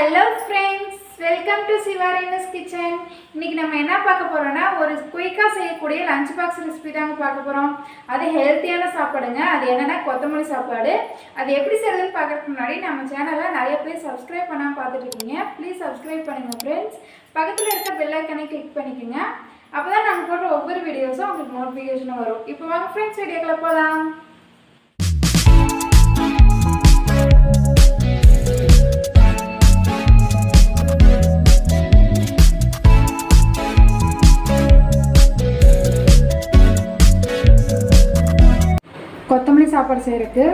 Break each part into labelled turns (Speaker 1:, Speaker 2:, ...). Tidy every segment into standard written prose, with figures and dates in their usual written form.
Speaker 1: Hello friends, welcome to Siva Renu's kitchen. இன்னைக்கு நம்ம என்ன பார்க்க போறோம்னா ஒரு குயிக்கா செய்யக்கூடிய லஞ்ச் பாக்ஸ் ரெசிபி தான் பார்க்க போறோம். அது ஹெல்தியான சாப்பாடுங்க. அது என்னன்னா கொத்தமல்லி சாப்பாடு. அது எப்படி செய்யறதுன்னு பார்க்கறதுக்கு முன்னாடி நம்ம சேனலை நிறைய பேர் சப்ஸ்கிரைப் பண்ணாம பார்த்துட்டு இருக்கீங்க. ப்ளீஸ் சப்ஸ்கிரைப் பண்ணுங்க फ्रेंड्स. பக்கத்துல இருக்க பெல் ஐகானை கிளிக் பண்ணிக்கங்க. அப்பதான் நாங்க போடுற ஒவ்வொரு வீடியோஸும் உங்களுக்கு நோட்டிஃபிகேஷன் வரும். இப்போ வாங்க फ्रेंड्स வீடியோக்குள்ள போலாம். கொத்தமல்லி சாப்பாடு செய்கிறதுக்கு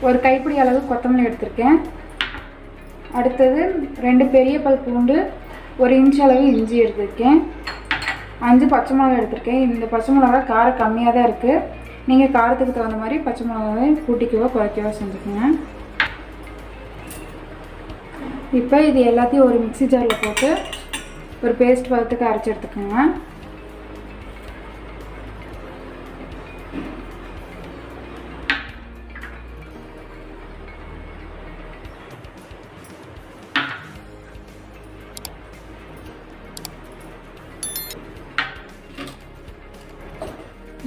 Speaker 1: ஒரு கைப்பிடி அளவு கொத்தமல்லி எடுத்திருக்கேன். அடுத்தது 2 பெரிய பல் பூண்டு, 1 இன்ச் அளவு இஞ்சி எடுத்திருக்கேன். 5 பச்சை மிளகாய் எடுத்திருக்கேன். இந்த பச்சை மிளகாய் காரம் கம்மியாக தான் இருக்குது. நீங்கள் காரத்துக்கு தகுந்த மாதிரி பச்சை மிளகாவை கூட்டிக்கவோ குறைக்கவோ செஞ்சுக்கோங்க. இப்போ இது எல்லாத்தையும் ஒரு மிக்ஸி ஜாரில் போட்டு ஒரு பேஸ்ட் பதத்துக்கு அரைச்சி எடுத்துக்கோங்க.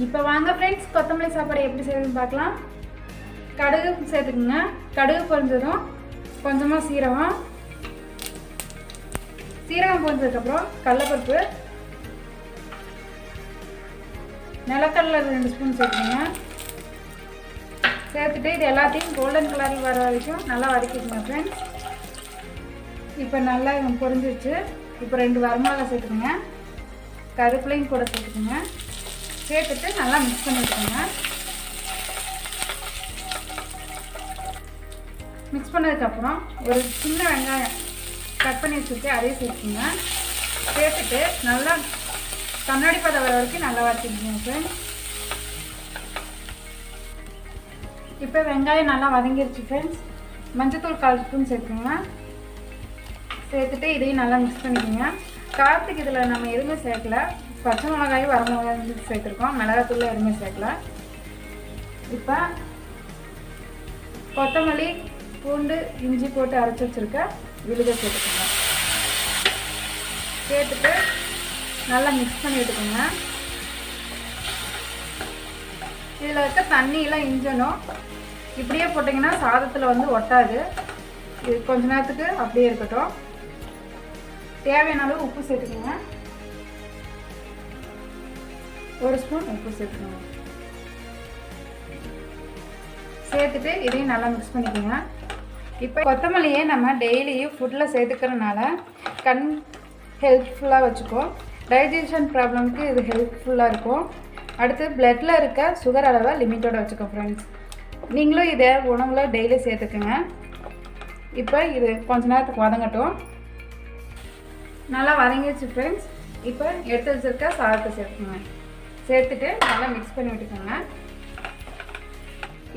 Speaker 1: இப்போ வாங்க ஃப்ரெண்ட்ஸ் கொத்தமல்லி சாப்பாடு எப்படி செய்யணும்னு பார்க்கலாம். கடுகு சேர்த்துக்குங்க. கடுகு பொரிஞ்சதும் கொஞ்சமாக சீரகம் பொரிஞ்சதுக்கப்புறம் கடலைப்பருப்பு, நிலக்கடலை 2 ஸ்பூன் சேர்த்துக்குங்க. சேர்த்துட்டு இது எல்லாத்தையும் கோல்டன் கலரில் வர வரைக்கும் நல்லா வதக்கிக்கோங்க ஃப்ரெண்ட்ஸ். இப்போ நல்லா பொரிஞ்சிருச்சு. இப்போ 2 வரமிளகாய் சேர்த்துக்குங்க. கருவேப்பிலையும் கூட சேர்த்துக்குங்க. சேர்த்துட்டு நல்லா மிக்ஸ் பண்ணி வச்சுக்கோங்க. மிக்ஸ் பண்ணதுக்கப்புறம் ஒரு சின்ன வெங்காயம் கட் பண்ணி வச்சுட்டு அதையும் சேர்த்துக்கோங்க. சேர்த்துட்டு நல்லா கண்ணாடி பதம் வர வரைக்கும் நல்லா வதக்கிக்கோங்க ஃப்ரெண்ட்ஸ். இப்போ வெங்காயம் நல்லா வதங்கிருச்சு ஃப்ரெண்ட்ஸ். மஞ்சத்தூள் 1/4 ஸ்பூன் சேர்த்துக்கோங்க. சேர்த்துட்டு இதையும் நல்லா மிக்ஸ் பண்ணிக்கோங்க. காரத்துக்கு இதில் நம்ம எதுவுமே சேர்க்கல. பச்சை மிளகாயும் வர மிளகாயும் சேர்த்துருக்கோம். மிளகாத்தூள் எதுவுமே சேர்க்கல. இப்போ கொத்தமல்லி, பூண்டு, இஞ்சி போட்டு அரைச்சி வச்சுருக்க விழுதை சேர்த்துக்கோங்க. சேர்த்துட்டு நல்லா மிக்ஸ் பண்ணி விட்டுக்கோங்க. இதில் இருக்க தண்ணியெல்லாம் இஞ்சணும். இப்படியே போட்டிங்கன்னா சாதத்தில் ஒட்டாது. இது கொஞ்ச நேரத்துக்கு அப்படியே இருக்கட்டும். தேவையான அளவு உப்பு சேர்த்துக்கோங்க. 1 ஸ்பூன் உப்பு சேர்த்துக்கோங்க. சேர்த்துட்டு இதையும் நல்லா மிக்ஸ் பண்ணிக்கோங்க. இப்போ கொத்தமல்லியை நம்ம டெய்லியும் ஃபுட்டில் சேர்த்துக்கிறதுனால கண் ஹெல்ப்ஃபுல்லாக வச்சுக்கோம். டைஜஷன் ப்ராப்ளம்க்கு இது ஹெல்ப்ஃபுல்லாக இருக்கும். அடுத்து பிளட்டில் இருக்க சுகர் அளவை லிமிட்டோட வச்சுக்கோம் ஃப்ரெண்ட்ஸ். நீங்களும் இதை உணவில் டெய்லி சேர்த்துக்குங்க. இப்போ இது கொஞ்ச நேரத்துக்கு வதங்கட்டும். நல்லா வதங்கிடுச்சு ஃப்ரெண்ட்ஸ். இப்போ எடுத்து வச்சுருக்க சாதத்தை சேர்த்துக்கோங்க. சேர்த்துட்டு நல்லா மிக்ஸ் பண்ணி விட்டுக்கோங்க.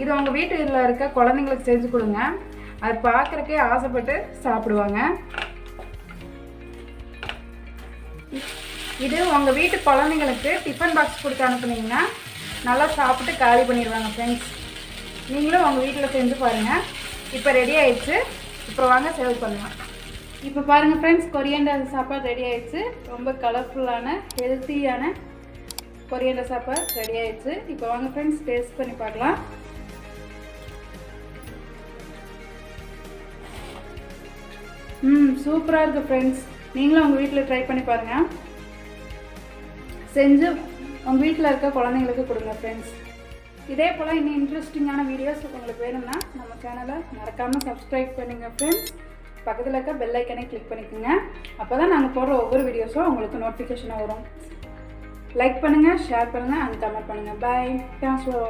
Speaker 1: இது உங்கள் வீட்டில் இருக்க குழந்தைங்களுக்கு செஞ்சு கொடுங்க. அது பார்க்குறக்கே ஆசைப்பட்டு சாப்பிடுவாங்க. இது உங்கள் வீட்டு குழந்தைங்களுக்கு டிஃபன் பாக்ஸ் கொடுத்து அனுப்புனீங்கன்னா நல்லா சாப்பிட்டு காலி பண்ணிடுவாங்க ஃப்ரெண்ட்ஸ். நீங்களும் உங்கள் வீட்டில் செஞ்சு பாருங்கள். இப்போ ரெடி ஆயிடுச்சு. இப்போ வாங்க சர்வ் பண்ணலாம். இப்போ பாருங்கள் ஃப்ரெண்ட்ஸ், கொரியாண்டர் சாப்பாடு ரெடி ஆயிடுச்சு. ரொம்ப கலர்ஃபுல்லான ஹெல்த்தியான கொரியாண்டர் சாப்பாடு ரெடி ஆயிடுச்சு. இப்போ வாங்க ஃப்ரெண்ட்ஸ் டேஸ்ட் பண்ணி பார்க்கலாம். சூப்பராக இருக்குது ஃப்ரெண்ட்ஸ். நீங்களும் உங்கள் வீட்டில் ட்ரை பண்ணி பாருங்கள். செஞ்சு உங்கள் வீட்டில் இருக்க குழந்தைங்களுக்கு கொடுங்க ஃப்ரெண்ட்ஸ். இதே போல் இன்னும் இன்ட்ரெஸ்டிங்கான வீடியோஸ் உங்களுக்கு வேணும்னா நம்ம சேனலை மறக்காமல் சப்ஸ்கிரைப் பண்ணுங்கள் ஃப்ரெண்ட்ஸ். பக்கத்தில் இருக்க பெல் ஐக்கனை கிளிக் பண்ணிக்கோங்க. அப்போ தான் நாங்கள் போடுற ஒவ்வொரு வீடியோஸும் உங்களுக்கு நோட்டிஃபிகேஷனாக வரும். லைக் பண்ணுங்கள், ஷேர் பண்ணுங்கள் அண்ட் கமெண்ட் பண்ணுங்கள். பாய். Thanks for